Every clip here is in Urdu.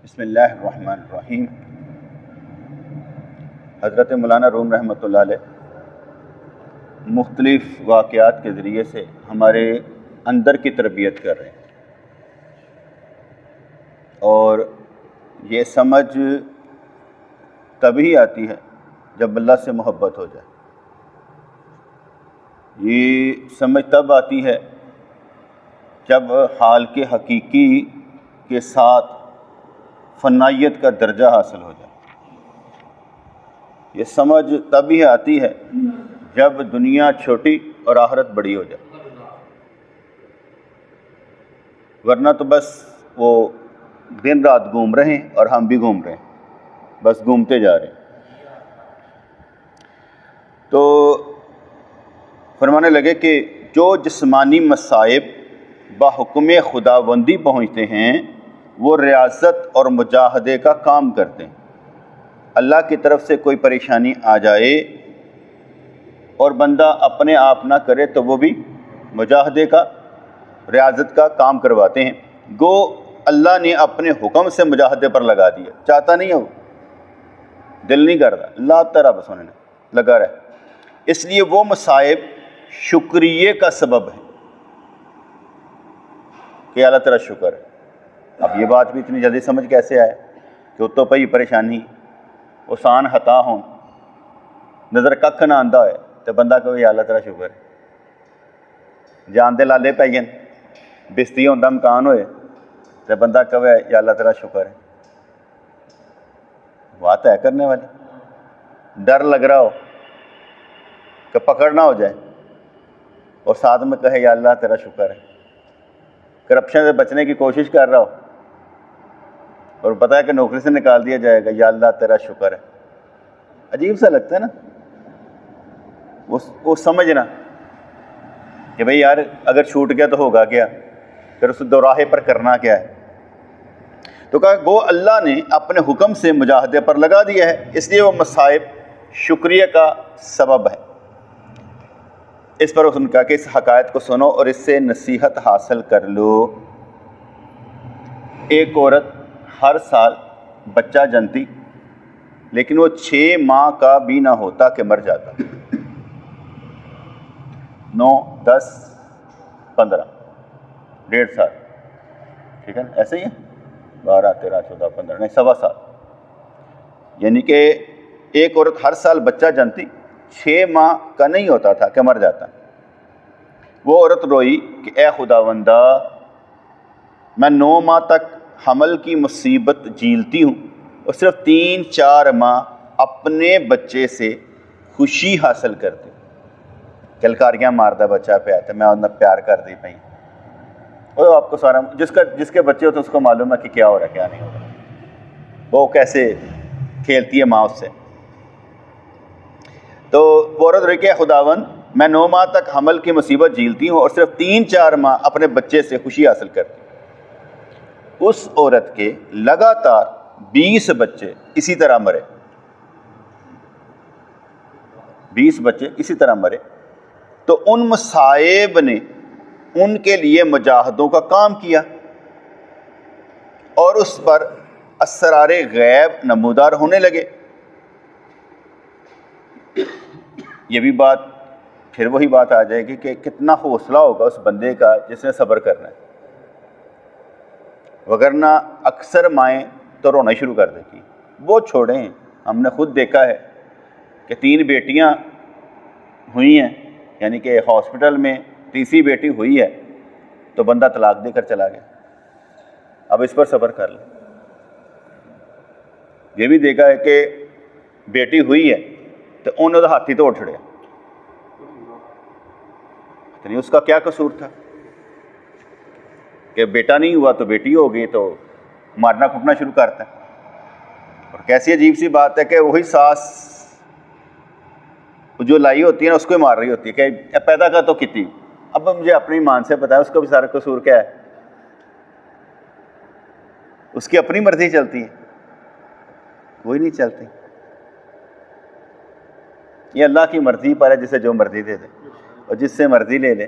بسم اللہ الرحمن الرحیم۔ حضرت مولانا روم رحمۃ اللہ علیہ مختلف واقعات کے ذریعے سے ہمارے اندر کی تربیت کر رہے ہیں، اور یہ سمجھ تبھی آتی ہے جب اللہ سے محبت ہو جائے۔ یہ سمجھ تب آتی ہے جب حال کے حقیقی کے ساتھ فنائیت کا درجہ حاصل ہو جائے۔ یہ سمجھ تبھی آتی ہے جب دنیا چھوٹی اور آخرت بڑی ہو جائے، ورنہ تو بس وہ دن رات گھوم رہے ہیں اور ہم بھی گھوم رہے ہیں، بس گھومتے جا رہے ہیں۔ تو فرمانے لگے کہ جو جسمانی مصائب بحکم خداوندی پہنچتے ہیں وہ ریاضت اور مجاہدے کا کام کرتے ہیں۔ اللہ کی طرف سے کوئی پریشانی آ جائے اور بندہ اپنے آپ نہ کرے تو وہ بھی مجاہدے کا، ریاضت کا کام کرواتے ہیں۔ گو اللہ نے اپنے حکم سے مجاہدے پر لگا دیا، چاہتا نہیں ہے، وہ دل نہیں کرتا، اللہ تعالیٰ بس ہونے لگا رہے۔ اس لیے وہ مصائب شکریہ کا سبب ہے کہ اللہ تعالیٰ شکر ہے۔ اب یہ بات بھی اتنی جلدی سمجھ کیسے آئے کہ اتو پئی پریشانی آسان ہتا ہوں نظر ککھ نہ آندا ہوئے تو بندہ کہے یا اللہ تعالیٰ شکر ہے۔ جان دے لالے پی جن بستی ہوندا مکان ہوئے تو بندہ کہے یا اللہ تعالیٰ شکر ہے۔ بات ہے کرنے والی، ڈر لگ رہا ہو کہ پکڑ نہ ہو جائے اور ساتھ میں کہے یا اللہ تیرا شکر ہے۔ کرپشن سے بچنے کی کوشش کر رہا ہو اور پتہ ہے کہ نوکری سے نکال دیا جائے گا، یا اللہ تیرا شکر ہے۔ عجیب سا لگتا ہے نا وہ سمجھنا کہ بھئی یار اگر چھوٹ گیا تو ہوگا کیا، پھر اس دوراہے پر کرنا کیا ہے۔ تو کہا وہ اللہ نے اپنے حکم سے مجاہدے پر لگا دیا ہے، اس لیے وہ مصائب شکریہ کا سبب ہے۔ اس پر اس نے کہا کہ اس حقائق کو سنو اور اس سے نصیحت حاصل کر لو۔ ایک عورت ہر سال بچہ جنتی، لیکن وہ 6 ماہ کا بھی نہ ہوتا کہ مر جاتا۔ 9 10 15 1.5 سال، ٹھیک ہے نا، ایسے ہی ہے، 12 13 14 15 نہیں 1.25 سال، یعنی کہ ایک عورت ہر سال بچہ جنتی، 6 ماہ کا نہیں ہوتا تھا کہ مر جاتا۔ وہ عورت روئی کہ اے خداوندہ، میں 9 ماہ تک حمل کی مصیبت جھیلتی ہوں اور صرف 3-4 ماہ اپنے بچے سے خوشی حاصل کرتی ہوں۔ کلکاریاں مارتا بچہ پہ آتا، میں انہیں پیار کر دی پئی۔ اور آپ کو سارا جس کے بچے ہوتے ہیں اس کو معلوم ہے کہ کیا ہو رہا ہے کیا نہیں ہو رہا، وہ کیسے کھیلتی ہے ماں اس سے۔ تو وہ عورت رہی کہ خداوند، میں 9 ماہ تک حمل کی مصیبت جھیلتی ہوں اور صرف 3-4 ماہ اپنے بچے سے خوشی حاصل کرتی ہوں۔ اس عورت کے لگاتار 20 بچے اسی طرح مرے، 20 بچے اسی طرح مرے۔ تو ان مصائب نے ان کے لیے مجاہدوں کا کام کیا اور اس پر اسرار غیب نمودار ہونے لگے۔ یہ بھی بات پھر وہی بات آ جائے گی کہ کتنا حوصلہ ہوگا اس بندے کا جس نے صبر کرنا ہے، وگرنہ اکثر مائیں تو رونا شروع کر دیتی۔ وہ چھوڑیں، ہم نے خود دیکھا ہے کہ 3 بیٹیاں ہوئی ہیں، یعنی کہ ہاسپٹل میں تیسری بیٹی ہوئی ہے تو بندہ طلاق دے کر چلا گیا۔ اب اس پر صبر کر لیں۔ یہ بھی دیکھا ہے کہ بیٹی ہوئی ہے تو انہوں نے ہاتھی توڑ چھڑیا، یعنی اس کا کیا قصور تھا کہ بیٹا نہیں ہوا تو بیٹی ہو گئی تو مارنا کٹنا شروع کرتا ہے۔ اور کیسی عجیب سی بات ہے کہ وہی ساس جو لائی ہوتی ہے نا اس کو ہی مار رہی ہوتی ہے کہ پیدا کا تو کتنی۔ اب مجھے اپنی مان سے پتا ہے اس کا بھی سارا قصور کیا ہے، اس کی اپنی مرضی چلتی ہے، وہی نہیں چلتی۔ یہ اللہ کی مرضی پر ہے، جسے جو مرضی دے دے اور جس سے مرضی لے لے،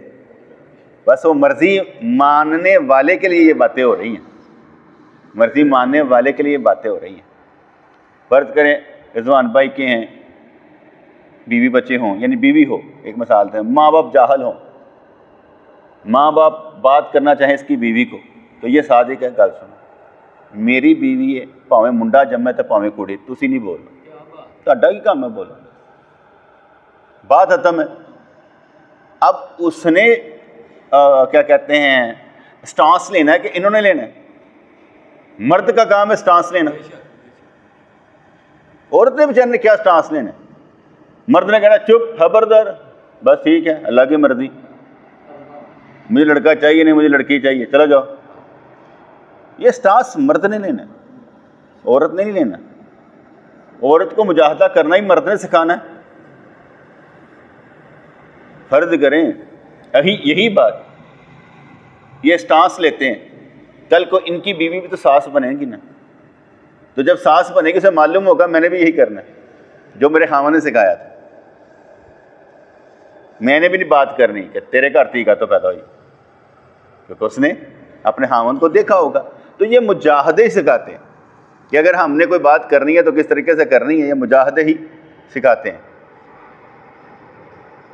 بس وہ مرضی ماننے والے کے لیے یہ باتیں ہو رہی ہیں۔ مرضی ماننے والے کے لیے باتیں ہو رہی ہیں. فرض کریں رضوان بھائی کے ہیں بیوی بچے ہوں، یعنی بیوی ہو، ایک مثال ہے، ماں باپ جاہل ہوں، ماں باپ بات کرنا چاہیں اس کی بیوی کو، تو یہ صادق ہے، گل سنو میری بیوی ہے، پاویں منڈا جمے تو پاویں کڑی، تسی نہیں بولنا، تہاڈا کی کام ہے بولنا، بات ختم ہے. اب اس نے کیا کہتے ہیں سٹانس لینا ہے کہ انہوں نے لینا ہے. مرد کا کام ہے سٹانس لینا، عورت نے بیچارے نے کیا سٹانس لینا ہے؟ مرد نے کہنا چپ خبردار، بس ٹھیک ہے اللہ کی مرضی، مجھے لڑکا چاہیے نہیں مجھے لڑکی چاہیے، چلو جاؤ. یہ سٹانس مرد نے لینا ہے، عورت نے نہیں لینا. عورت کو مجاہدہ کرنا ہی مرد نے سکھانا ہے. فرض کریں یہی بات یہ سٹانس لیتے ہیں، کل کو ان کی بیوی بھی تو ساس بنے گی نا، تو جب ساس بنے گی اسے معلوم ہوگا میں نے بھی یہی کرنا ہے جو میرے خاوند نے سکھایا تھا. میں نے بھی نہیں بات کرنی کہ تیرے گھر تھی کا تو پیدا ہوئی، کیونکہ اس نے اپنے خاوند کو دیکھا ہوگا. تو یہ مجاہدے ہی سکھاتے ہیں کہ اگر ہم نے کوئی بات کرنی ہے تو کس طریقے سے کرنی ہے، یہ مجاہدے ہی سکھاتے ہیں.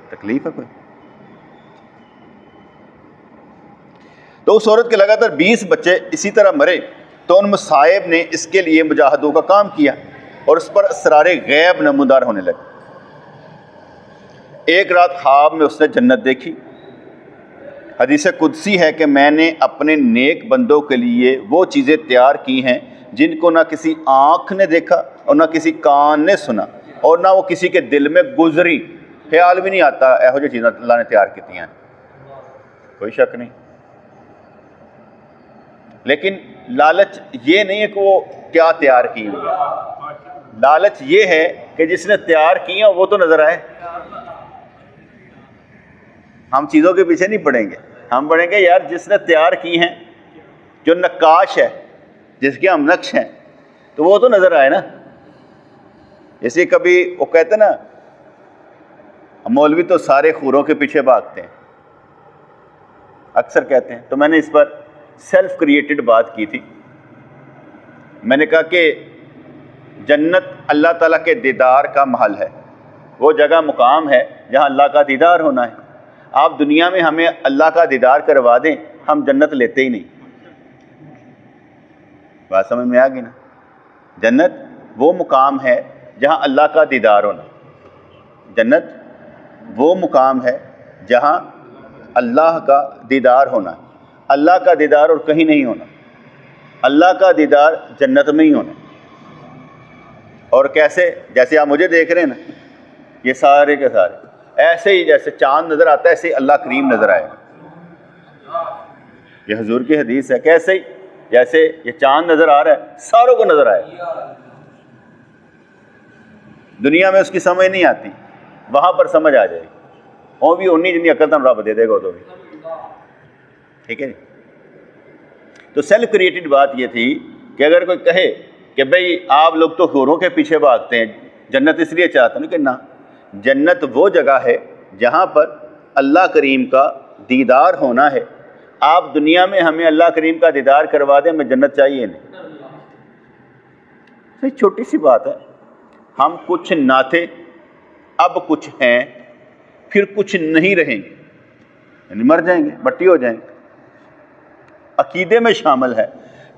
تکلیف ہے کوئی؟ تو اس عورت کے لگاتار 20 بچے اسی طرح مرے، تو ان مصائب نے اس کے لیے مجاہدوں کا کام کیا اور اس پر اسرار غیب نمودار ہونے لگے. ایک رات خواب میں اس نے جنت دیکھی. حدیث قدسی ہے کہ میں نے اپنے نیک بندوں کے لیے وہ چیزیں تیار کی ہیں جن کو نہ کسی آنکھ نے دیکھا اور نہ کسی کان نے سنا اور نہ وہ کسی کے دل میں گزری، خیال بھی نہیں آتا ایہو جی چیزیں اللہ نے تیار کی ہیں، کوئی شک نہیں. لیکن لالچ یہ نہیں ہے کہ وہ کیا تیار کی ہوئی ہے، لالچ یہ ہے کہ جس نے تیار کی ہیں وہ تو نظر آئے. ہم چیزوں کے پیچھے نہیں پڑیں گے، ہم پڑھیں گے یار جس نے تیار کی ہیں، جو نقاش ہے جس کے ہم نقش ہیں تو وہ تو نظر آئے نا. اسی کبھی وہ کہتے ہیں نا مولوی تو سارے خوروں کے پیچھے بھاگتے ہیں، اکثر کہتے ہیں. تو میں نے اس پر سیلف کریٹڈ بات کی تھی. میں نے کہا کہ جنت اللہ تعالیٰ کے دیدار کا محل ہے، وہ جگہ مقام ہے جہاں اللہ کا دیدار ہونا ہے. آپ دنیا میں ہمیں اللہ کا دیدار کروا دیں، ہم جنت لیتے ہی نہیں. بات سمجھ میں آ گئی نا؟ جنت وہ مقام ہے جہاں اللہ کا دیدار ہونا، جنت وہ مقام ہے جہاں اللہ کا دیدار ہونا. اللہ کا دیدار اور کہیں نہیں ہونا، اللہ کا دیدار جنت میں ہی ہونا. اور کیسے؟ جیسے آپ مجھے دیکھ رہے ہیں نا، یہ سارے کے سارے ایسے ہی جیسے چاند نظر آتا ہے ایسے ہی اللہ کریم نظر آئے گا. یہ حضور کی حدیث ہے. کیسے ہی جیسے یہ چاند نظر آ رہا ہے ساروں کو نظر آئے گا. دنیا میں اس کی سمجھ نہیں آتی، وہاں پر سمجھ آ جائے گی. وہ بھی انہی جنی عقل تم رب دے دے گا تو بھی. ٹھیک ہے جی. تو سیلف کریٹڈ بات یہ تھی کہ اگر کوئی کہے کہ بھئی آپ لوگ تو حوروں کے پیچھے بھاگتے ہیں، جنت اس لیے چاہتے ہیں کہ نہ، جنت وہ جگہ ہے جہاں پر اللہ کریم کا دیدار ہونا ہے. آپ دنیا میں ہمیں اللہ کریم کا دیدار کروا دیں، ہمیں جنت چاہیے نہیں. چھوٹی سی بات ہے. ہم کچھ نہ تھے، اب کچھ ہیں، پھر کچھ نہیں رہیں گے، یعنی مر جائیں گے، مٹی ہو جائیں گے. عقیدے میں شامل ہے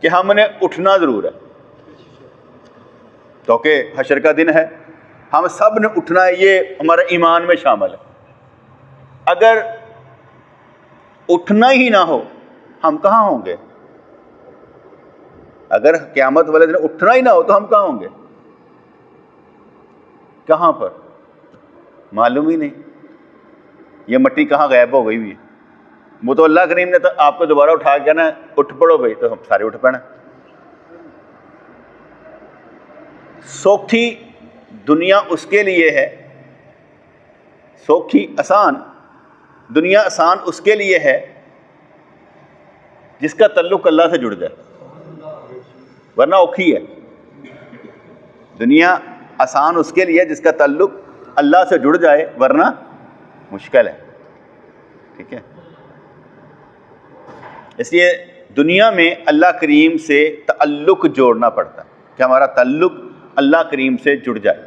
کہ ہم نے اٹھنا ضرور ہے، کیونکہ حشر کا دن ہے، ہم سب نے اٹھنا ہے، یہ ہمارا ایمان میں شامل ہے. اگر اٹھنا ہی نہ ہو ہم کہاں ہوں گے؟ اگر قیامت والے دن اٹھنا ہی نہ ہو تو ہم کہاں ہوں گے؟ کہاں پر؟ معلوم ہی نہیں. یہ مٹی کہاں غائب ہو گئی ہوئی ہے. وہ تو اللہ کریم نے تو آپ کو دوبارہ اٹھا کے نا اٹھ پڑو بھائی، تو ہم سارے اٹھ پڑنا. سوکھی دنیا اس کے لیے ہے، سوکھی آسان دنیا آسان اس کے لیے ہے جس کا تعلق اللہ سے جڑ جائے، ورنہ اوکھی ہے. دنیا آسان اس کے لیے جس کا تعلق اللہ سے جڑ جائے، ورنہ مشکل ہے. ٹھیک ہے. اس لیے دنیا میں اللہ کریم سے تعلق جوڑنا پڑتا ہے کہ ہمارا تعلق اللہ کریم سے جڑ جائے.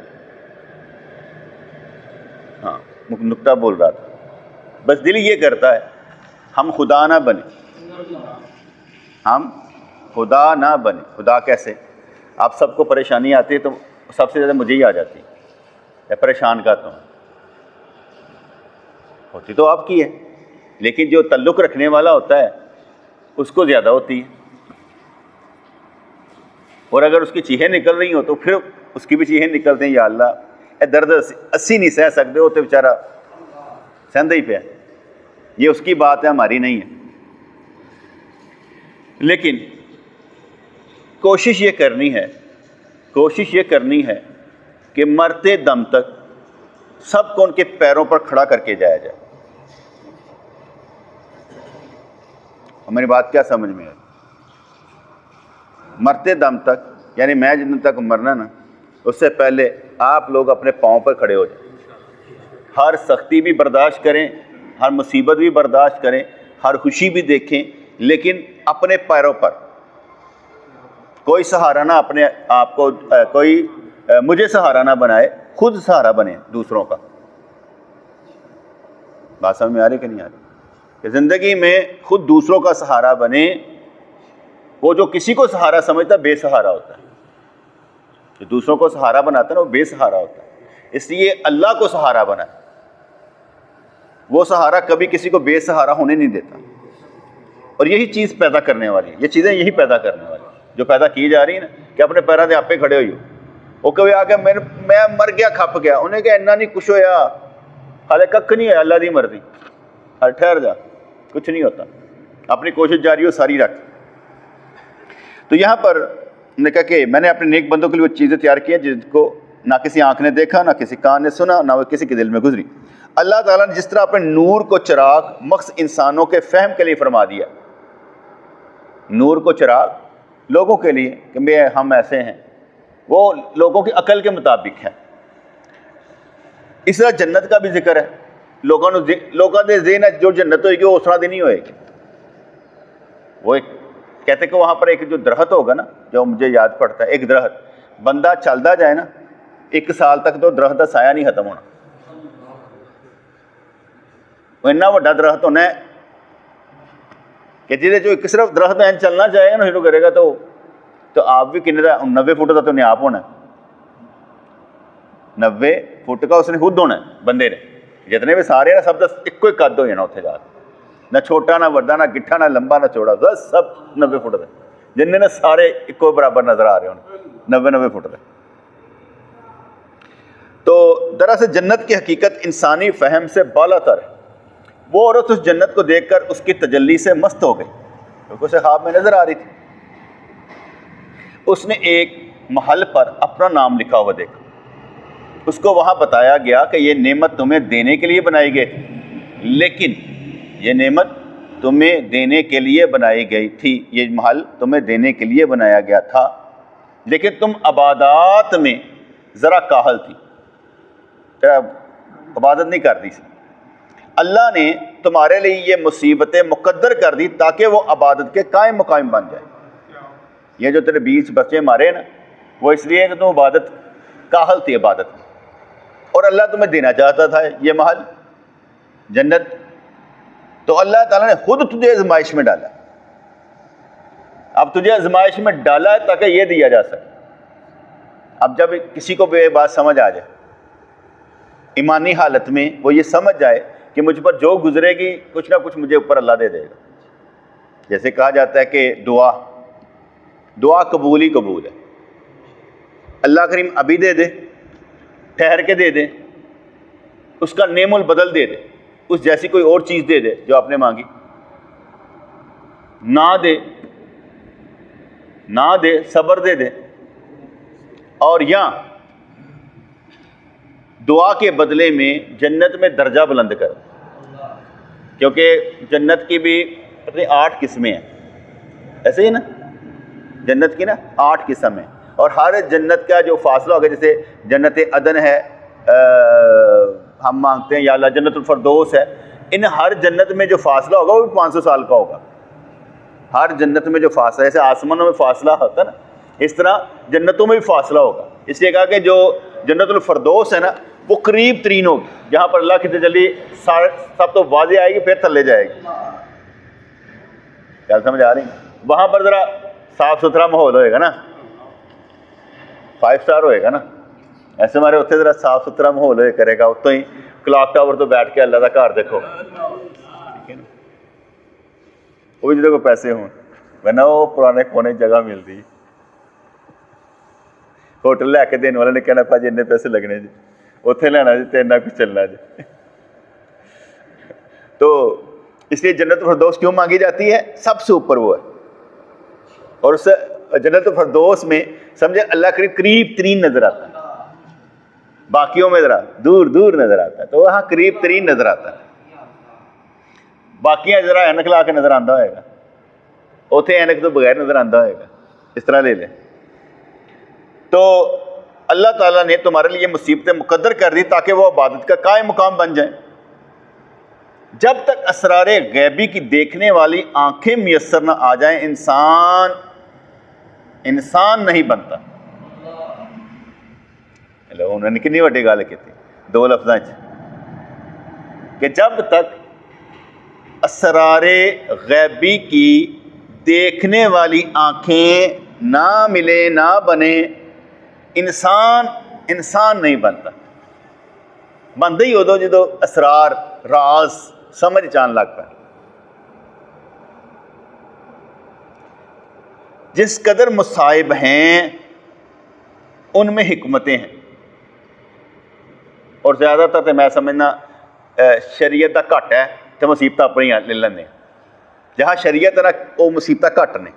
ہاں نکتہ بول رہا تھا. بس دل یہ کرتا ہے ہم خدا نہ بنے, ہم خدا نہ بنے. خدا کیسے؟ آپ سب کو پریشانی آتی ہے تو سب سے زیادہ مجھے ہی آ جاتی ہے, میں پریشان کرتا ہوں. ہوتی تو آپ کی ہے, لیکن جو تعلق رکھنے والا ہوتا ہے اس کو زیادہ ہوتی ہے. اور اگر اس کی چیخیں نکل رہی ہوں تو پھر اس کی بھی چیخیں نکلتے ہیں, یا اللہ اے درد اسی نہیں سہ سکتے ہو تو بیچارہ سہندہ ہی پہ ہے. یہ اس کی بات ہے, ہماری نہیں ہے. لیکن کوشش یہ کرنی ہے کہ مرتے دم تک سب کو ان کے پیروں پر کھڑا کر کے جایا جائے. ہماری بات کیا سمجھ میں ہے؟ مرتے دم تک, یعنی میں جن تک مرنا نا, اس سے پہلے آپ لوگ اپنے پاؤں پر کھڑے ہو جائیں. ہر سختی بھی برداشت کریں, ہر مصیبت بھی برداشت کریں, ہر خوشی بھی دیکھیں, لیکن اپنے پیروں پر. کوئی سہارا نہ اپنے آپ کو, کوئی مجھے سہارا نہ بنائے, خود سہارا بنے دوسروں کا. بات سمجھ میں آ رہی کہ نہیں آ رہی؟ کہ زندگی میں خود دوسروں کا سہارا بنے. وہ جو کسی کو سہارا سمجھتا بے سہارا ہوتا ہے, جو دوسروں کو سہارا بناتا ہے نا وہ بے سہارا ہوتا ہے. اس لیے اللہ کو سہارا بنائے. وہ سہارا کبھی کسی کو بے سہارا ہونے نہیں دیتا. اور یہی چیز پیدا کرنے والی ہے, یہ چیزیں یہی پیدا کرنے والی جو پیدا کی جا رہی ہیں نا, کہ اپنے پیروں سے آپ پہ کھڑے ہوئی ہو. وہ کبھی آ کے میں مر گیا, کھپ گیا, انہیں کہا اتنا نہیں کچھ ہویا, حالے ککھ نہیں ہے, اللہ دی مرضی, ہر ٹھہر جا, کچھ نہیں ہوتا, اپنی کوشش جاری ہو ساری رکھ. تو یہاں پر نے کہا کہ میں نے اپنے نیک بندوں کے لیے وہ چیزیں تیار کی ہیں جن کو نہ کسی آنکھ نے دیکھا, نہ کسی کان نے سنا, نہ وہ کسی کے دل میں گزری. اللہ تعالیٰ نے جس طرح اپنے نور کو چراغ مخصوص انسانوں کے فہم کے لیے فرما دیا, نور کو چراغ لوگوں کے لیے کہ ہم ایسے ہیں, وہ لوگوں کی عقل کے مطابق ہے. اس طرح جنت کا بھی ذکر ہے. لوگوں نے ذہن ہے جو جنت ہوئے گی وہ اس طرح دی نہیں ہوئے گی. وہ ایک کہتے کہ وہاں پر ایک جو درخت ہوگا نا, جو مجھے یاد پڑتا ہے, ایک درخت بندہ چلتا جائے نا 1 سال تک تو درخت کا سایہ نہیں ختم ہونا. وہ اتنا بڑا درخت ہونا ہے کہ جی جو صرف درخت ہے چلنا چاہے گا نا شروع کرے گا تو آپ بھی کنے کا 90 فٹ کا تو نہیں آپ ہونا ہے. 90 فٹ کا اس نے خود ہونا ہے بندے نے. جتنے بھی سارے نا سب ایک ہی قد ہو جانا اتنے جا کے, نہ چھوٹا نہ بڑا, نہ گٹھا نہ لمبا نہ چوڑا, بس سب 90 فٹ دے. جن نے سارے ایک برابر نظر آ رہے ہوں 90 فٹ دے. تو دراصل جنت کی حقیقت انسانی فہم سے بالا تر ہے. وہ عورت اس جنت کو دیکھ کر اس کی تجلی سے مست ہو گئی کیونکہ اسے خواب میں نظر آ رہی تھی. اس نے ایک محل پر اپنا نام لکھا ہوا دیکھا. اس کو وہاں بتایا گیا کہ یہ نعمت تمہیں دینے کے لیے بنائی گئی تھی, لیکن یہ نعمت تمہیں دینے کے لیے بنائی گئی تھی, یہ محل تمہیں دینے کے لیے بنایا گیا تھا, لیکن تم عبادات میں ذرا کاہل تھی, عبادت نہیں کرتی تھی. اللہ نے تمہارے لیے یہ مصیبتیں مقدر کر دی تاکہ وہ عبادت کے قائم مقام بن جائے. یہ جو تیرے بیچ بچے مارے نا وہ اس لیے کہ تم عبادت کاہل تھی عبادت میں, اور اللہ تمہیں دینا چاہتا تھا یہ محل جنت. تو اللہ تعالیٰ نے خود تجھے آزمائش میں ڈالا. اب تجھے آزمائش میں ڈالا ہے تاکہ یہ دیا جا سکے. اب جب کسی کو بھی یہ بات سمجھ آ جائے ایمانی حالت میں, وہ یہ سمجھ جائے کہ مجھ پر جو گزرے گی کچھ نہ کچھ مجھے اوپر اللہ دے دے گا. جیسے کہا جاتا ہے کہ دعا قبول ہی قبول ہے. اللہ کریم ابھی دے دے, ٹھہر کے دے دے, اس کا نعم البدل دے دے, اس جیسی کوئی اور چیز دے دے جو آپ نے مانگی, نہ دے صبر دے دے, اور یا دعا کے بدلے میں جنت میں درجہ بلند کر. کیونکہ جنت کی بھی 8 قسمیں ہیں, ایسے ہی نا, جنت کی نا 8 قسم ہیں, اور ہر جنت کا جو فاصلہ ہوگا, جیسے جنت عدن ہے, ہم مانگتے ہیں یا اللہ جنت الفردوس ہے, ان ہر جنت میں جو فاصلہ ہوگا وہ بھی 500 سال کا ہوگا. ہر جنت میں جو فاصلہ ہے، جیسے آسمانوں میں فاصلہ ہوتا ہے نا، اس طرح جنتوں میں بھی فاصلہ ہوگا. اس لیے کہا کہ جو جنت الفردوس ہے نا وہ قریب ترین ہوگی، جہاں پر اللہ کی تجلی سب تو واضح آئے گی، پھر تھلے جائے گی. کیا سمجھ آ رہی ہے؟ وہاں پر ذرا صاف ستھرا ماحول ہوئے گا نا، 5 اسٹار ہوئے گا نا. ایسے ہمارے اتنے ذرا صاف ستھرا ماحول ہوئے کرے گا، اتوں ہی کلاک ٹاور تو بیٹھ کے اللہ کا گھر دیکھو. ٹھیک ہے نا، وہ بھی جدوں پیسے ہوں ورنہ وہ پرانے کونے جگہ ملتی، ہوٹل لے کے دینے والے نے کہنا پاجی اتنے پیسے لگنے جی، اتنے لینا جی تو اتنا کچھ چلنا جی. تو اس لیے جنت الفردوس کیوں مانگی جاتی ہے؟ سب سے اوپر وہ ہے. اور اس جنت الفردوس میں سمجھے اللہ قریب قریب ترین نظر آتا ہے، باقیوں میں ذرا دور دور نظر آتا ہے، تو وہاں قریب ترین نظر آتا ہے. باقیاں ذرا اینک لا کے نظر آتا ہوئے گا، اتنے اینک تو بغیر نظر آتا ہوئے گا. اس طرح لے لیں. تو اللہ تعالیٰ نے تمہارے لیے مصیبتیں مقدر کر دی تاکہ وہ عبادت کا قائم مقام بن جائیں. جب تک اسرار غیبی کی دیکھنے والی آنکھیں میسر نہ آ جائیں انسان نہیں بنتا. انہوں نے کنی وڈی گل کی 2 لفظاں کہ جب تک اسرار غیبی کی دیکھنے والی آنکھیں نہ ملیں نہ بنے، انسان نہیں بنتا. بنتا ہی ادو جدو اسرار راز سمجھ جان لگ پائے. جس قدر مصائب ہیں ان میں حکمتیں ہیں. اور زیادہ تر تو میں سمجھنا شریعت کا گھٹ ہے تو مصیبت اپنی لے لینے. جہاں شریعت ہے نا وہ مصیبت گھٹ نے.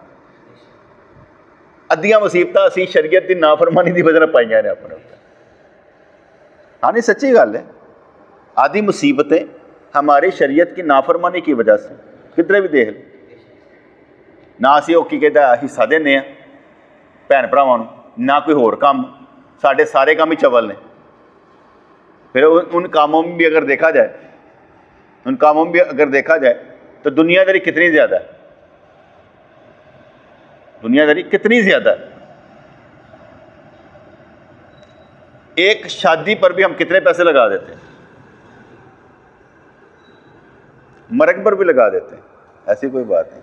ادیاں مصیبت اسی شریعت کی نافرمانی کی وجہ پائی نے اپنے اوپر. ہاں نہیں سچی گل ہے، آدھی مصیبتیں ہماری شریعت کی نافرمانی کی وجہ سے. کدھر بھی دیکھ لیں، نہ اسی وہ کی کہتے حصہ دینے ہیں بھن بھراواں نوں، نہ کوئی ہور کام. سارے سارے کام ہی چول نے. پھر ان کاموں میں بھی اگر دیکھا جائے تو دنیا داری کتنی زیادہ ہے. دنیا داری کتنی زیادہ ہے. ایک شادی پر بھی ہم کتنے پیسے لگا دیتے ہیں، مرگ پر بھی لگا دیتے ہیں. ایسی کوئی بات نہیں.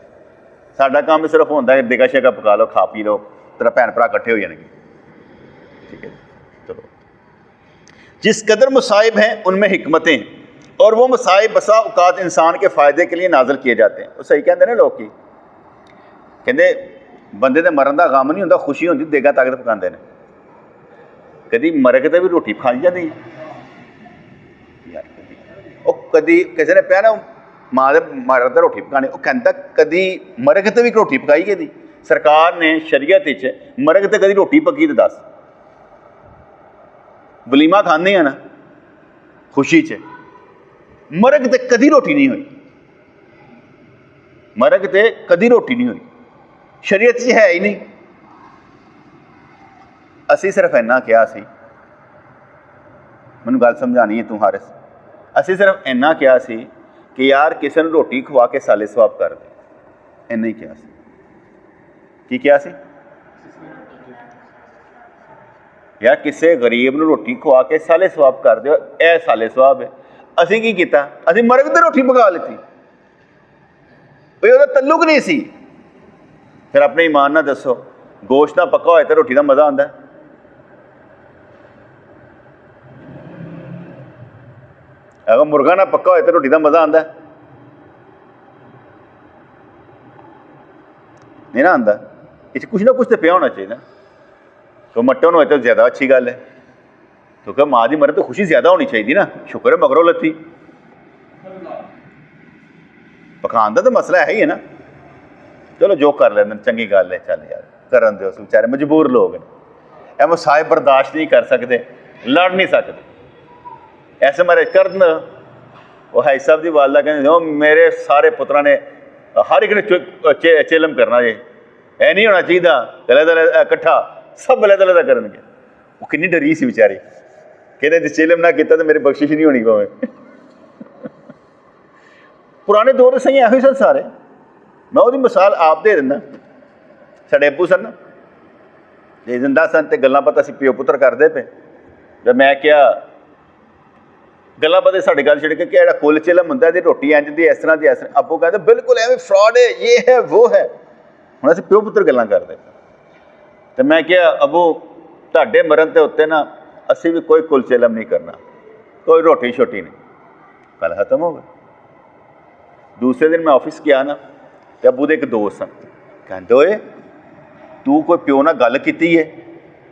ساڈا کام بھی صرف ہوتا ہے دیگا شیگا پکا لو، کھا پی لو، تیرا بھن بھرا کٹھے ہو جائیں گے. ٹھیک ہے، چلو. جس قدر مصائب ہیں ان میں حکمتیں ہیں، اور وہ مصائب بسا اوقات انسان کے فائدے کے لیے نازل کیے جاتے ہیں. وہ صحیح کہتے ہیں نا لوگ، کہتے بندے دے مرن دا غم نہیں ہوتا، خوشی ہوتی دیگا طاقت پکاندے نے. کدی مرگ تے بھی روٹی کھائی جاتی وہ کدی کسی نے پیا نا ماں دے مرگ تے روٹی پکانی، وہ کہتا کدی مرگ تے بھی روٹی پکائی گئی. سرکار نے شریعت مرگ تے کدی روٹی پکی تے دس. ولیمہ کھانے ہیں نا خوشی مرگ تے کدی روٹی نہیں ہوئی. مرگ تے کدی روٹی نہیں ہوئی، شریعت ہے ہی نہیں. اسی صرف اینا کیا سی، مینوں گل سمجھانی ہے تم حارث. اسی صرف اینا کیا سی کہ یار کسی نے روٹی کھوا کے سالے ثواب کر دے. اینا ہی کیا سی. کی کیا سی یار کسی غریب نو روٹی کھوا کے سالے ثواب کر دے، اے سالے ثواب ہے. اسی کی کیتا؟ اسی مرگ تے روٹی پکا لیتی. وہ تعلق نہیں سی. پھر اپنے ایمان نہ دسو، گوشت نہ پکا ہوئے تو روٹی کا مزہ آتا ہے؟ اگر مرغا نہ پکا ہوئے تو روٹی کا مزہ آتا ہے؟ نہیں نا آتا. اس کچھ نہ کچھ تو پیا ہونا چاہیے. تو مٹن ہوئے تو زیادہ اچھی گل ہے، کیونکہ ماں کی مرد تو خوشی زیادہ ہونی چاہیے نا. شکر ہے مگروں لتی. پکان کا تو مسئلہ ہے ہی ہے نا. چلو جو کر لینا چنگی گل ہے، چل یار کرن دو. بیچارے مجبور لوگ ہیں، اے مصائب برداشت نہیں کر سکتے، لڑ نہیں سکتے. ایسے مارے کرن وہ حاج صاحب کی والدہ کہتے میرے سارے پترا نے ہر ایک نے چلم کرنا جی، اے نہیں ہونا چاہیے علیحدہ کٹھا سب علیحدہ کرن گے. وہ کنی ڈری سی بیچاری، کہتے جی چلم نہ کیتا تو میری بخشش نہیں ہونی. پرانے دور سے یہ سن سارے. میں وہ مثال آپ دے دینا. ساڈے ابو سن جی زندہ سن تو گلاں پتہ اسی پیو پتر کرتے پے. جب میں کیا گلاں پتہ ساڈے گل چھڑ کے کہ جڑا کل چلم ہوندا ہے روٹی انج دی اس طرح دی اس طرح. ابو کہتے بالکل ایویں فراڈ ہے, یہ ہے وہ ہے. ہن اسی پیو پتر گلاں کرتے تو میں کیا ابو تہاڈے مرن تے اتنے نا اسی بھی کوئی کل چلم نہیں کرنا, کوئی روٹی شوٹی نہیں. گل ختم ہو گئی. دوسرے دن میں آفس گیا نا تو ابو دے ایک دوست سن کہندے ہوئے تو کوئی پیو نہ گل کیتی ہے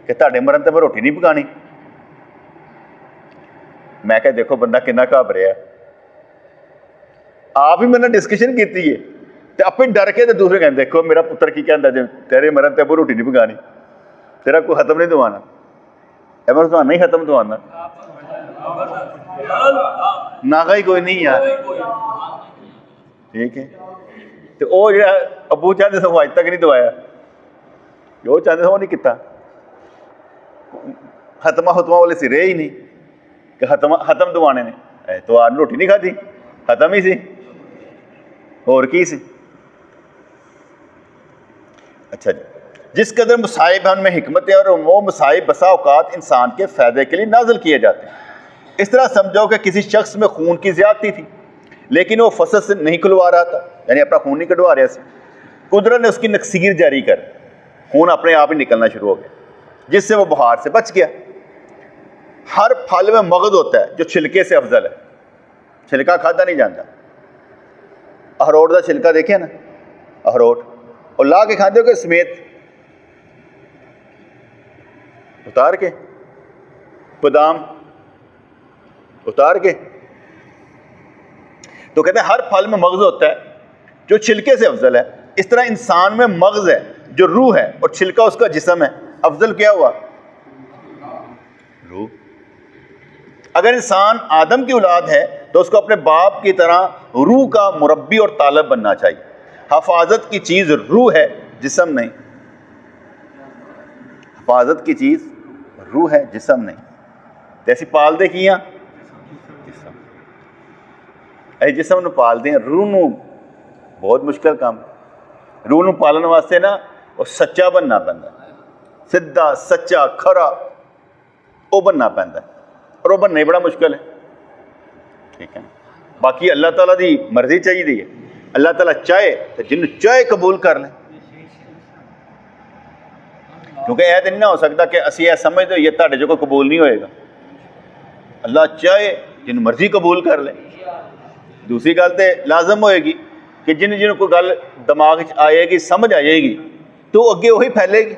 کہ تہاڈے مرن تے میں روٹی نہیں پکانی. میں کہ دیکھو بندہ کنا گھبریا, آپ ہی میرے نال ڈسکشن کیتی ہے تو آپ ڈر کے دوسرے کہتے دیکھو میرا پتر کی کہندا جی تیرے مرن تے ابو روٹی نہیں پکانی, تیرا کوئی ختم نہیں دوانا. میں تو نہیں ختم دوانا, ناغا ہی کوئی نہیں یار. ٹھیک ہے. تو وہ جڑا ابو چاہتے سن وہ اج تک نہیں دوایا, جو چاہتے سن وہ نہیں کیتا. ختمہ والے سرے ہی نہیں کہ ختم دوانے نے. تو آج روٹی نہیں کھادی, ختم ہی سی, اور کی سی. اچھا جی, جس قدر مصائب ہیں ان میں حکمت ہے اور وہ مصائب بسا اوقات انسان کے فائدے کے لیے نازل کیے جاتے ہیں. اس طرح سمجھو کہ کسی شخص میں خون کی زیادتی تھی لیکن وہ فصل سے نہیں کھلوا رہا تھا, یعنی اپنا خون نہیں کٹوا رہا سی. قدرت نے اس کی نکسیر جاری کر خون اپنے آپ ہی نکلنا شروع ہو گیا جس سے وہ بخار سے بچ گیا. ہر پھل میں مغز ہوتا ہے جو چھلکے سے افضل ہے. چھلکا کھادا نہیں جاتا. اخروٹ کا چھلکا دیکھیں نا, اخروٹ اور لا کے کھاتے ہو کہ سمیت اتار کے, بادام اتار کے. تو کہتے ہیں ہر پھل میں مغز ہوتا ہے جو چھلکے سے افضل ہے. اس طرح انسان میں مغز ہے جو روح ہے اور چھلکا اس کا جسم ہے. افضل کیا ہوا؟ روح. اگر انسان آدم کی اولاد ہے تو اس کو اپنے باپ کی طرح روح کا مربی اور طالب بننا چاہیے. حفاظت کی چیز روح ہے, جسم نہیں. حفاظت کی چیز روح ہے, جسم نہیں. جیسی پال دے کیاں جسم, اے جسم نو پال دیں, روح نو بہت مشکل کام. روح نو پالن واسطے نا وہ سچا بننا پیندا, سیدھا سچا کھرا وہ بننا پیندا, اور وہ بننا ہی بڑا مشکل ہے. ٹھیک ہے. باقی اللہ تعالیٰ دی مرضی چاہیے. اللہ تعالیٰ چاہے تو جن چاہے قبول کر لیں, کیونکہ یہ تو نہیں نہ ہو سکتا کہ اسی یہ سمجھتے ہو یہ تہاڈے جو کوئی قبول نہیں ہوئے گا. اللہ چاہے جن مرضی قبول کر لیں. دوسری گل تو لازم ہوئے گی کہ جن کوئی گل دماغ آئے گی, سمجھ آ جائے گی تو اگے وہی پھیلے گی.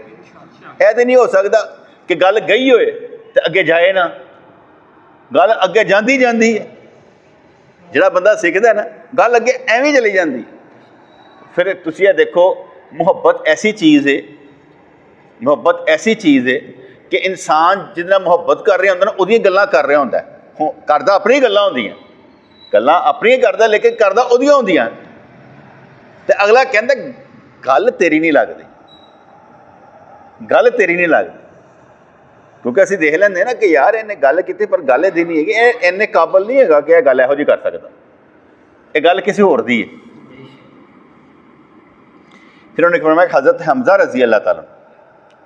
یہ تو نہیں ہو سکتا کہ گل گئی ہوئے تو اگے جائے نہ. گل اگے جاندی ہے. جڑا بندہ سیکھتا ہے نا گل اگے ایویں چلی جاندی. پھر تسی یہ دیکھو محبت ایسی چیز ہے, محبت ایسی چیز ہے کہ انسان جتنا محبت کر رہا ہوتا نا وہ گلاں کر رہا ہوتا ہے. کردا اپنی گلاں ہوندیاں, گلاں اپنی کردا لیکن کردا اودیاں ہوندیاں. تے اگلا کہندا گل تیری نہیں لگدی, گل تیری نہیں لگدی. کیونکہ اسی دیکھ لیندے نا کہ یار انہیں گل کیتی پر گل یہ نہیں ہے کہ انہیں قابل نہیں ہے کہ یہ گل یہو جی کر سکتا, یہ گل کسی اور دی ہے. پھر انہوں نے فرمایا کہ حضرت حمزہ رضی اللہ تعالیٰ.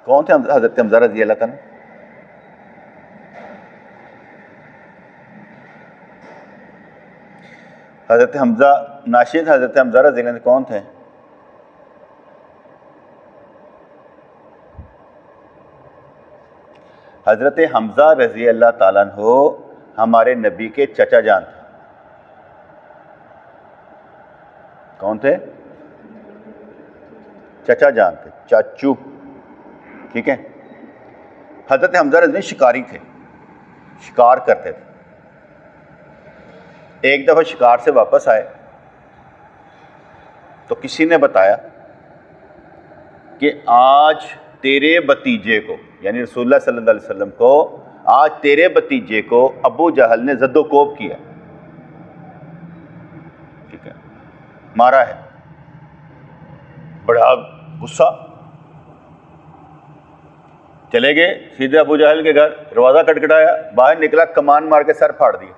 کون تھے حضرت حمزہ رضی اللہ تعالیٰ؟ حضرت حمزہ ناشد حضرت حمزہ رضی اللہ عنہ کون تھے؟ حضرت حمزہ رضی اللہ تعالیٰ عنہ ہمارے نبی کے چچا جان تھے. کون تھے؟ چچا جان تھے, چاچو. ٹھیک ہے. حضرت حمزہ رضی اللہ شکاری تھے, شکار کرتے تھے. ایک دفعہ شکار سے واپس آئے تو کسی نے بتایا کہ آج تیرے بھتیجے کو, یعنی رسول اللہ صلی اللہ علیہ وسلم کو, آج تیرے بھتیجے کو ابو جہل نے زد و کوب کیا. ٹھیک ہے, مارا ہے. بڑا غصہ, چلے گئے سیدھے ابو جہل کے گھر. دروازہ کٹکھٹایا, باہر نکلا, کمان مار کے سر پھاڑ دیا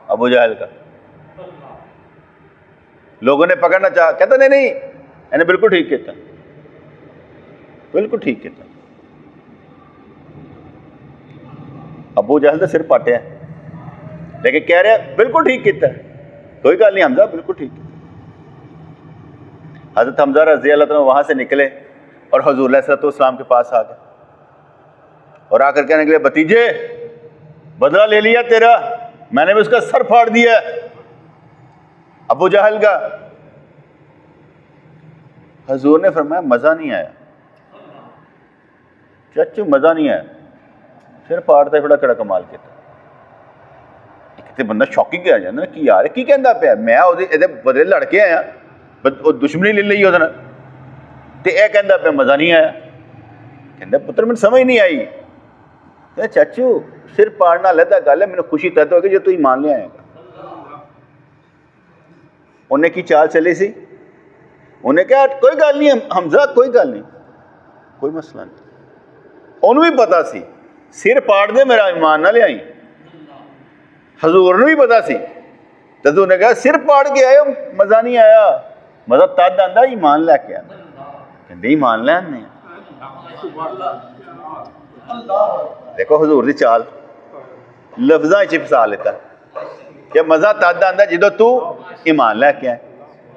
ابو جہل کا. لوگوں نے پکڑنا چاہا, کہتا نہیں انہیں بالکل ٹھیک کیتا، بالکل ٹھیک کیتا. ابو جہل کا سر پاٹیا لیکن کہہ رہے بالکل ٹھیک کیتا ہے، کوئی گل نہیں حمزہ بالکل ٹھیک کیتا. حضرت حمزہ رضی اللہ عنہ وہاں سے نکلے اور حضور علیہ السلام کے پاس آ گئے اور آ کر کہنے لگے بھتیجے بدلہ لے لیا تیرا، میں نے بھی اس کا سر پھاڑ دیا ابو جہل کا. حضور نے فرمایا مزہ نہیں آیا چچو، مزہ نہیں آیا، سر پھاڑتا بڑا کڑا کمال کیتا. کتے بندہ شاکنگ آ جاتا نا کہ یار کی کہندا پیا، میں بدلے لڑ کے آیا، دشمنی لے لی وہ کہندا پیا مزہ نہیں آیا. کہندا پتر میں سمجھ نہیں آئی. چاچو سر پاڑنا علیحدہ گل ہے، مجھے خوشی تد ہوگی جب تو ایمان لے آئے گا. انہیں کی چال چلی سی، انہیں کہا کوئی گل نہیں حمزہ، کوئی گل نہیں، کوئی مسئلہ نہیں. انہوں بھی پتا سی سر پاڑ دے میرا ایمان نہ لے آئی. حضور نے بھی پتا سی، حضور نے کہا سر پاڑ کے آئے مزہ نہیں آیا، مزہ تد آندا ایمان لے کے آنا. کہندے ایمان لے آنے. دیکھو حضور دی چال لفظاں وچ فسا لیتا کہ مزہ تد آندا جدو تو ایمان لے کے آئے.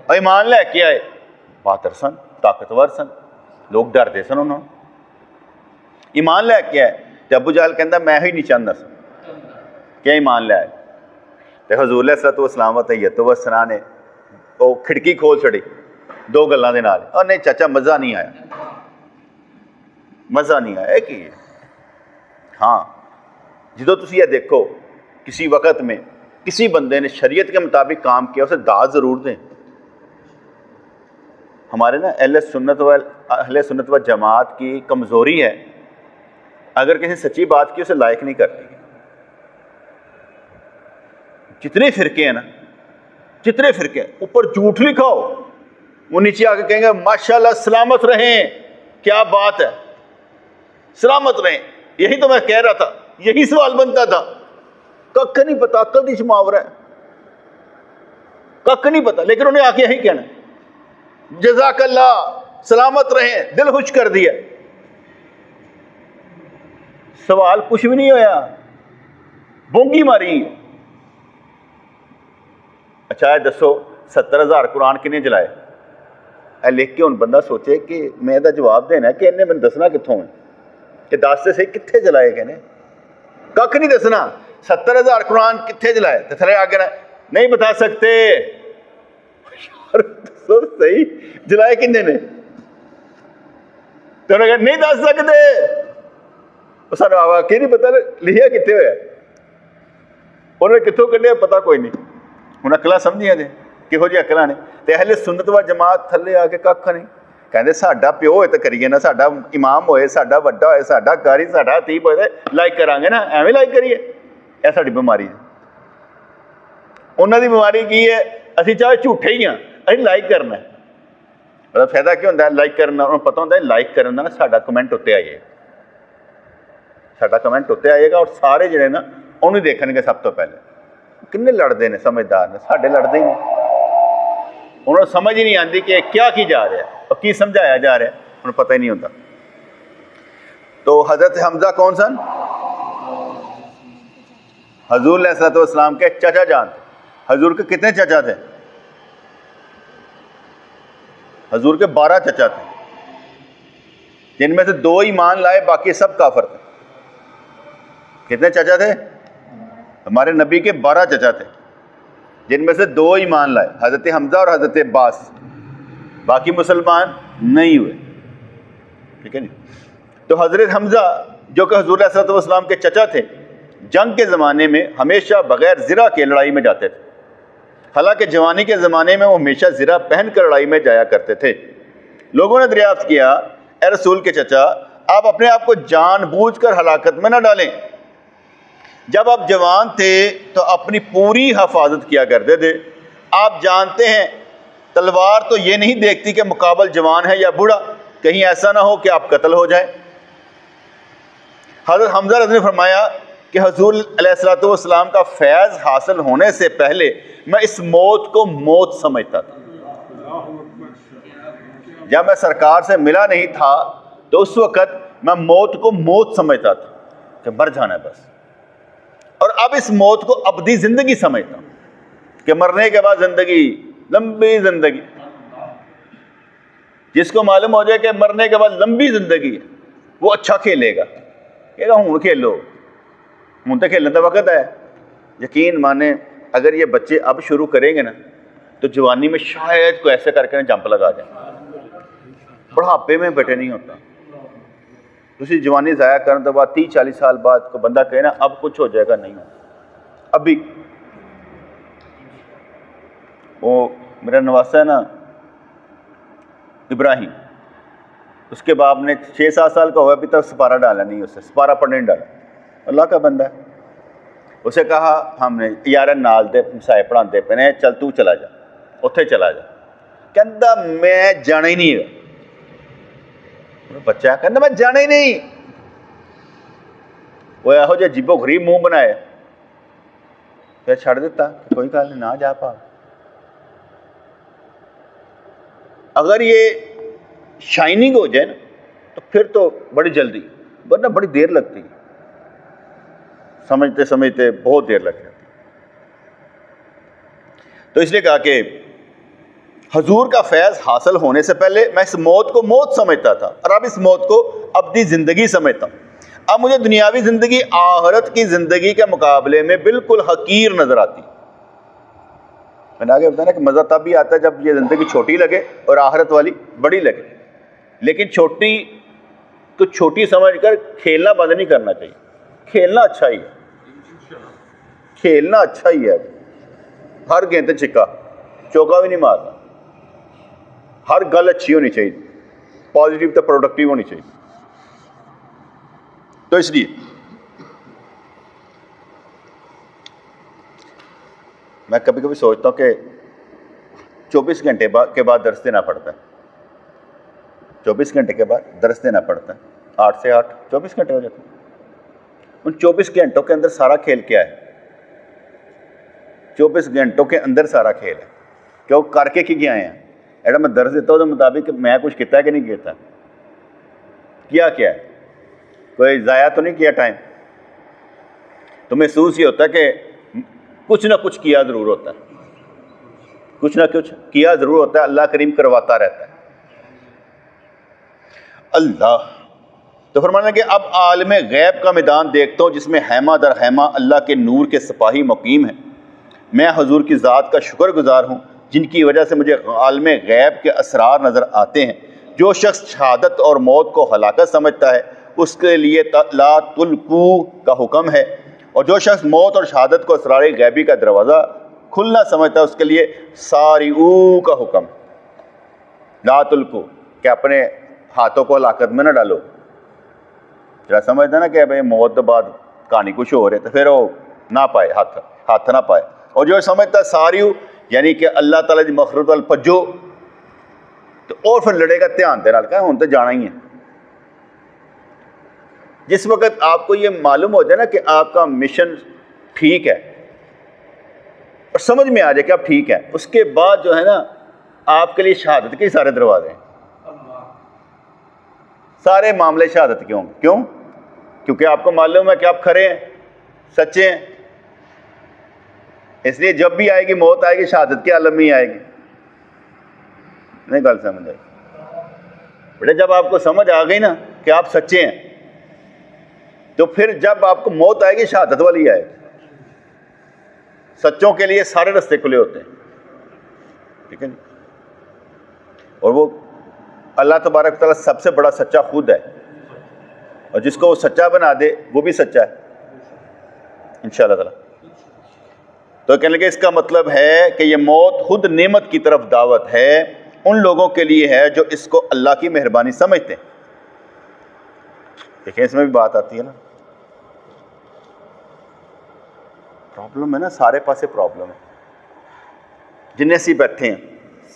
اور ایمان لے کے آئے بہادر سن، طاقتور سن، لوگ ڈردے سن انہوں. ایمان لے کے آئے تے ابو جہل کہندا میں ہی نہیں چاہندا سا کہ ایمان لے آئے. تے حضور علیہ السلام والسلام نے وہ کھڑکی کھول چھڑی دو گلاں دے نال. اور نہیں چاچا مزہ نہیں آیا، مزہ نہیں آیا. کہ ہاں جدو تسی یہ دیکھو کسی وقت میں کسی بندے نے شریعت کے مطابق کام کیا اسے داد ضرور دیں. ہمارے نا اہل سنت و جماعت کی کمزوری ہے، اگر کسی سچی بات کی اسے لائق نہیں کرتی. جتنے فرقے ہیں نا، جتنے فرقے ہیں اوپر جھوٹ لکھاؤ، وہ نیچے آ کے کہیں گے ماشاءاللہ سلامت رہیں، کیا بات ہے سلامت رہیں. یہی تو میں کہہ رہا تھا، یہی سوال بنتا تھا. ککھ نہیں پتا، عقل دی محاورہ ہے، ککھ نہیں پتا، لیکن انہیں آ کے یہی کہنا جزاک اللہ سلامت رہیں، دل خوش کر دیا. سوال کچھ بھی نہیں ہویا، بونگی ماری. اچھا ہے دسو 70,000 قرآن کنے جلائے؟ اے لکھ کے ہن بندہ سوچے کہ میں دا جواب دینا ہے کہ انہیں میں دسنا کتوں ہے کہ دستے سے کتنے جلائے گئے نے؟ ککھ نہیں دسنا. 70,000 قرآن کتنے جلائے؟ تو تھلے آگے نہیں بتا سکتے. دسو صحیح جلائے کنے نے؟ تو انہوں نے کہا نہیں دس سکتے. سانو واقعی نہیں پتا لکھیا کتنے ہوا، انہوں نے کتوں کڈیا پتا کوئی نہیں. ہوں اکلاں سمجھیاں جی کہہو جی اکلاں نے. تے اہل سنت و جماعت تھلے آ کے ککھ نہیں کہندے ساڈا پیو ہوئے تو کریے نا، ساڈا امام ہوئے، ساڈا وڈا ہوئے، ساڈا قاری، ساڈا خطیب ہوئے لائک کران گے نا، ایویں لائک کریے. یہ ساری بیماری ہے. انہوں دی بیماری کی ہے اسی چاہے جھوٹے ہی ہاں، اسی لائک کرنا ہے. مطلب فائدہ کیا ہوتا ہے لائک کرنا؟ انہوں پتہ ہوتا ہے لائک کرنا نا ساڈا کمنٹ اتنے آئیے، ساڈا کمنٹ اتنے آئے گا اور سارے جڑے نا انہوں دیکھن گے سب تو پہلے. کنے لڑتے ہیں سمجھدار نے، ساڈے لڑتے ہی نہیں. انہوں سمجھ ہی نہیں آتی کہ کیا کی جا رہا ہے اور کی سمجھایا جا رہا ہے، انہوں پتہ ہی نہیں ہوتا. تو حضرت حمزہ کون سن؟ حضور علیہ السلام کے چچا جان. حضور کے کتنے چچا تھے؟ حضور کے 12 چچا تھے، جن میں سے 2 ایمان لائے، باقی سب کافر تھے. کتنے چچا تھے؟ ہمارے نبی کے 12 چچا تھے، جن میں سے 2 ایمان لائے، حضرت حمزہ اور حضرت عباس. باقی مسلمان نہیں ہوئے. ٹھیک ہے جی. تو حضرت حمزہ جو کہ حضور علیہ السلام کے چچا تھے، جنگ کے زمانے میں ہمیشہ بغیر زرہ کے لڑائی میں جاتے تھے. حالانکہ جوانی کے زمانے میں وہ ہمیشہ زرہ پہن کر لڑائی میں جایا کرتے تھے. لوگوں نے دریافت کیا اے رسول کے چچا، آپ اپنے آپ کو جان بوجھ کر ہلاکت میں نہ ڈالیں. جب آپ جوان تھے تو اپنی پوری حفاظت کیا کرتے تھے. آپ جانتے ہیں تلوار تو یہ نہیں دیکھتی کہ مقابل جوان ہے یا بوڑھا، کہیں ایسا نہ ہو کہ آپ قتل ہو جائیں. حضرت حمزہ رضی اللہ عنہ نے فرمایا کہ حضور علیہ السلام کا فیض حاصل ہونے سے پہلے میں اس موت کو موت سمجھتا تھا. جب میں سرکار سے ملا نہیں تھا تو اس وقت میں موت کو موت سمجھتا تھا کہ مر جانا ہے بس، اور اب اس موت کو ابدی زندگی سمجھتا ہوں کہ مرنے کے بعد زندگی، لمبی زندگی۔ جس کو معلوم ہو جائے کہ مرنے کے بعد لمبی زندگی ہے وہ اچھا کھیلے گا، کہے گا ہوں کھیلو، ہوں تو کھیلنے کا وقت ہے۔ یقین مانے اگر یہ بچے اب شروع کریں گے نا تو جوانی میں شاید کوئی ایسے کر کے جمپ لگا جائیں، بڑھاپے میں بیٹے نہیں ہوتا۔ دوسری جوانی ضائع کرنے کے بعد 30-40 سال بعد کو بندہ کہے نا اب کچھ ہو جائے گا، نہیں ہوتا ابھی۔ وہ میرا نواسا ہے نا ابراہیم، اس کے باپ نے 6-7 سال کا ہوا ابھی تک سپارہ ڈالا نہیں، اسے سپارہ پڑھنے نہیں ڈالا، اللہ کا بندہ ہے۔ اسے کہا ہم نے یار نال دے سائے پڑھاندے پے نے، چل تو چلا جا اتھے چلا جا، کہندا میں جانا ہی نہیں ہے۔ بچہ کہندا میں جانا ہی نہیں، وہ یہو جہے عجیب و غریب منہ بنائے، پھر چھڑ دیتا کہ کوئی گل نہیں نہ جا پا۔ اگر یہ شائننگ ہو جائے نا تو پھر تو بڑی جلدی، ورنہ بڑی دیر لگتی ہے، سمجھتے سمجھتے بہت دیر لگ جاتی۔ تو اس لیے کہا کہ حضور کا فیض حاصل ہونے سے پہلے میں اس موت کو موت سمجھتا تھا، اور اب اس موت کو ابدی زندگی سمجھتا ہوں۔ اب مجھے دنیاوی زندگی آخرت کی زندگی کے مقابلے میں بالکل حقیر نظر آتی۔ میں نے آگے بتایا نا کہ مزہ تب بھی آتا ہے جب یہ زندگی چھوٹی لگے اور آخرت والی بڑی لگے، لیکن چھوٹی تو چھوٹی سمجھ کر کھیلنا بند نہیں کرنا چاہیے۔ کھیلنا اچھا ہی ہے، کھیلنا اچھا ہی ہے، ہر گیند چھکا چوکا بھی نہیں مارنا، ہر گل اچھی ہونی چاہیے، پازیٹیو تو پروڈکٹیو ہونی چاہیے۔ تو اس لیے میں کبھی کبھی سوچتا ہوں کہ 24 گھنٹے کے بعد درس دینا پڑتا ہے، 24 گھنٹے کے بعد درس دینا پڑتا ہے، 8 سے 8 24 گھنٹے ہو جاتے ہیں۔ ان 24 گھنٹوں کے اندر سارا کھیل کیا ہے؟ 24 گھنٹوں کے اندر سارا کھیل ہے کہ وہ کر کے کی آئے ہیں۔ ایڈا میں درس دیتا ہوں تو مطابق میں کچھ کیتا ہے کہ نہیں کیتا، کیا ہے، کوئی ضائع تو نہیں کیا ٹائم؟ تو محسوس یہ ہوتا ہے کہ کچھ نہ کچھ کیا ضرور ہوتا ہے، کچھ نہ کچھ کیا ضرور ہوتا ہے، اللہ کریم کرواتا رہتا ہے اللہ۔ تو فرمانا کہ اب عالم غیب کا میدان دیکھتا ہوں جس میں خیمہ در خیمہ اللہ کے نور کے سپاہی مقیم ہیں۔ میں حضور کی ذات کا شکر گزار ہوں جن کی وجہ سے مجھے عالم غیب کے اسرار نظر آتے ہیں۔ جو شخص شہادت اور موت کو ہلاکت سمجھتا ہے اس کے لیے لا تلقو کا حکم ہے، اور جو شخص موت اور شہادت کو اسرار غیبی کا دروازہ کھلنا سمجھتا ہے اس کے لیے ساریعو کا حکم، لا تلقو کہ اپنے ہاتھوں کو ہلاکت میں نہ ڈالو۔ جرا سمجھتا نا کہ بھائی موت کے بعد کہانی کچھ ہو رہے تو پھر وہ نہ پائے، ہاتھ نہ پائے۔ اور جو سمجھتا ہے ساریو یعنی کہ اللہ تعالیٰ دی مغفرت وال پجو، تو اور پھر لڑے گا دھیان دے نال کہ ہن تو جانا ہی ہے۔ جس وقت آپ کو یہ معلوم ہو جائے نا کہ آپ کا مشن ٹھیک ہے اور سمجھ میں آ جائے کہ آپ ٹھیک ہے، اس کے بعد جو ہے نا آپ کے لیے شہادت کے سارے دروازے ہیں، سارے معاملے شہادت کے ہوں گے۔ کیوں؟ کیونکہ آپ کو معلوم ہے کہ آپ کھرے ہیں، سچے ہیں، اس لیے جب بھی آئے گی موت آئے گی شہادت کے عالم میں ہی آئے گی۔ نہیں گل سمجھ آئی بیٹے؟ جب آپ کو سمجھ آ گئی نا کہ آپ سچے ہیں تو پھر جب آپ کو موت آئے گی شہادت والی آئے گی۔ سچوں کے لیے سارے رستے کھلے ہوتے ہیں، ٹھیک ہے جی؟ اور وہ اللہ تبارک تعالیٰ سب سے بڑا سچا خود ہے، اور جس کو وہ سچا بنا دے وہ بھی سچا ہے انشاءاللہ تعالیٰ۔ تو کہنے لگے اس کا مطلب ہے کہ یہ موت خود نعمت کی طرف دعوت ہے، ان لوگوں کے لیے ہے جو اس کو اللہ کی مہربانی سمجھتے ہیں۔ دیکھیں اس میں بھی بات آتی ہے نا، پرابلم ہے نا، سارے پاسے پرابلم ہے۔ جنہیں سی بیٹھے ہیں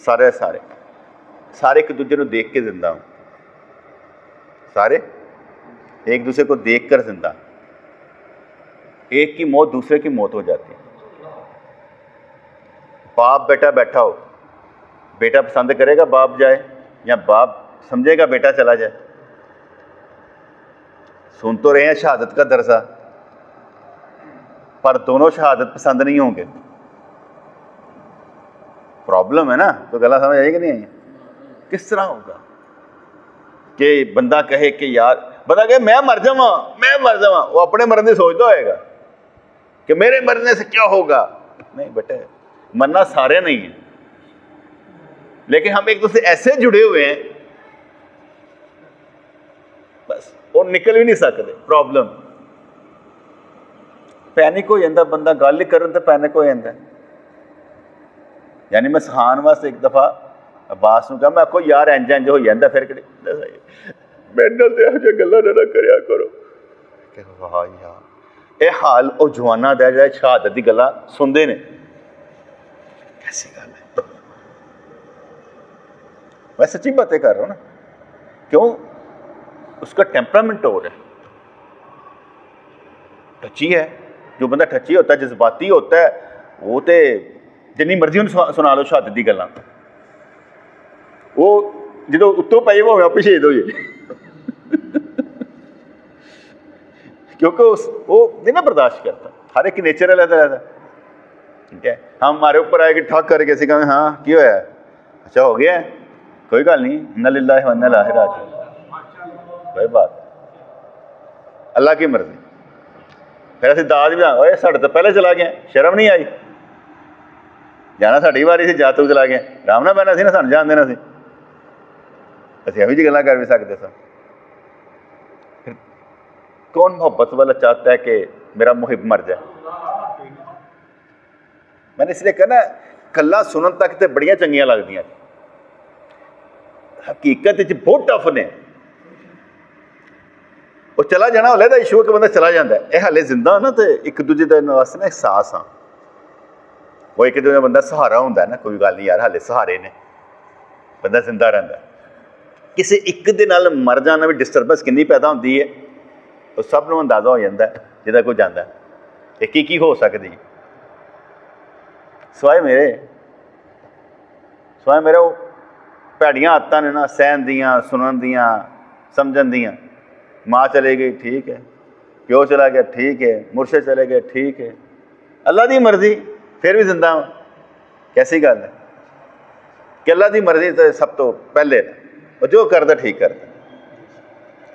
سارے ایک دوسرے کو دیکھ کے زندہ ہوں، سارے ایک دوسرے کو دیکھ کر زندہ، ایک کی موت دوسرے کی موت ہو جاتی ہے۔ باپ بیٹا بیٹھا ہو، بیٹا پسند کرے گا باپ جائے، یا باپ سمجھے گا بیٹا چلا جائے؟ سن تو رہے ہیں شہادت کا درسہ، پر دونوں شہادت پسند نہیں ہوں گے، پرابلم ہے نا. تو گلا سمجھ آئی کہ نہیں آئی؟ کس طرح ہوگا کہ بندہ کہے کہ یار، بندہ کہے میں مر جاواں، وہ اپنے مرنے سوچتا ہوئے گا کہ میرے مرنے سے کیا ہوگا. نہیں بیٹے، مرنا سارے نہیں ہیں، لیکن ہم ایک دوسرے ایسے جڑے ہوئے ہیں بس وہ نکل بھی نہیں سکتے. پرابلم پینک ہو جاتا بندہ، گل ہی کرن تے پینک ہو جاتا. یعنی میں سکھان واسطے ایک دفعہ عباس نو کہا، میں آخو یار انج ہو جاتا، پھر کہ میرے نال تے ایہو جہی گلاں نہ کریا کرو. کہ واہ یار، اے حال او جواناں دا جڑا شہادت دی گلاں سندے نے، کیسی گل ہے. میں سچی باتیں کر رہا ہوں نا. کیوں؟ اس کا ٹیمپرامنٹ ہو رہا ہے، ٹچی ہے. جو بندہ ٹچی ہوتا ہے، جذباتی ہوتا ہے، وہ تے جنی مرضی انہوں سنا لو شہادت دی گلاں، وہ جدو اتوں پائے وہ آپ شہید ہو جائے. کیونکہ وہ نہیں نا برداشت کرتا. ہر ایک نیچر علیحدہ رہتا. ٹھیک ہے، ہم ہمارے اوپر آئے کہ ٹھک کر کے اسی کہیں ہاں کی ہوا ہے، اچھا ہو گیا ہے، کوئی گل نہیں، انا للہ و انا الیہ راجعون. کوئی بات، اللہ کی مرضی. پھر اسی داد بھی ہوئے ساڈے تو پہلے چلا گیا، شرم نہیں آئی. جانا ساڈی واری سی، جا تو چلا گیا، آرام نہ بہنا سی نا، سانو جان دینا سی. اسی ایویں جی گلاں کر بھی سکتے سن. پھر کون محبت والا چاہتا ہے کہ میرا محب مر جائے؟ میں نے اس لیے کہنا کلا سنن تک تے بڑیاں چنگیاں لگدیاں، حقیقت وچ بہت ٹف نے. وہ چلا جانا علیحدہ ایشو کہ بندہ چلا جاتا ہے. یہ ہالے زندہ نا تو ایک دوجے دے واسطے نا احساس ہاں، وہ ایک دوجے بندہ سہارا ہوتا ہے نا. کوئی گل نہیں یار، ہالے سہارے نے، بندہ زندہ رہتا ہے. کسی ایک دے نال مر جانا بھی ڈسٹربنس کنی پیدا ہوتی ہے، وہ سب نو اندازہ ہو جاتا ہے جہاں کوئی جانا ہے کہ کی ہو سکتی. سوائے میرے وہ بھڑیاں عادتاں نے نا، سہن دیاں، سنن دیاں، سمجھن دیاں. ماں چلے گئی ٹھیک ہے، پیو چلا گیا ٹھیک ہے، مرشد چلے گئے ٹھیک ہے، اللہ دی مرضی، پھر بھی زندہ ہوں. کیسی گل ہے کہ اللہ دی مرضی تو سب تو پہلے ہے، وہ جو کرتا ٹھیک کرتا،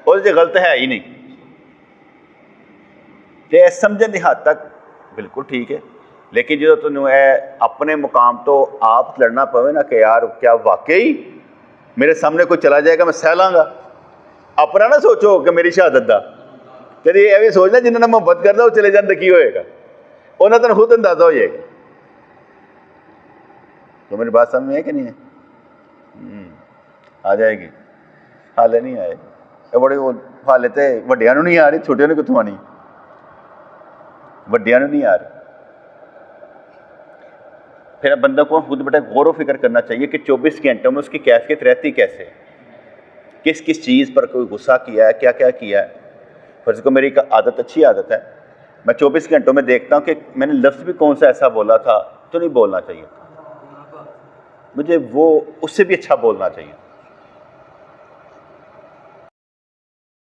وہ غلط ہے ہی نہیں. کہ سمجھن دی حد تک بالکل ٹھیک ہے. لیکن جو تمہیں اپنے مقام تو آپ لڑنا پوے نا کہ یار کیا واقعی میرے سامنے کوئی چلا جائے گا میں سہ لاں گا. اپنا نہ سوچو کہ میری شہادت دا، کدی یہ بھی سوچنا جنہوں نے محبت کرتا وہ چلے جان تو کی ہوئے گا، انہوں نے خود اندازہ ہو جائے گا. تو میری بات سمجھ میں ہے کہ نہیں ہے؟ آ جائے گی. حالے نہیں آئے گی. بڑے وہ حالے تے وڈیاں نو نہیں آ رہی، چھوٹیاں نو کتوں آنی؟ وڈیاں نو نہیں آ رہی. پھر بندہ کو خود بیٹا غور و فکر کرنا چاہیے کہ 24 گھنٹوں میں اس کی کیفیت رہتی کیسے، کس چیز پر کوئی غصہ کیا ہے، کیا کیا ہے. فرض کو میری ایک عادت، اچھی عادت ہے، میں 24 گھنٹوں میں دیکھتا ہوں کہ میں نے لفظ بھی کون سا ایسا بولا تھا تو نہیں بولنا چاہیے، مجھے وہ اس سے بھی اچھا بولنا چاہیے.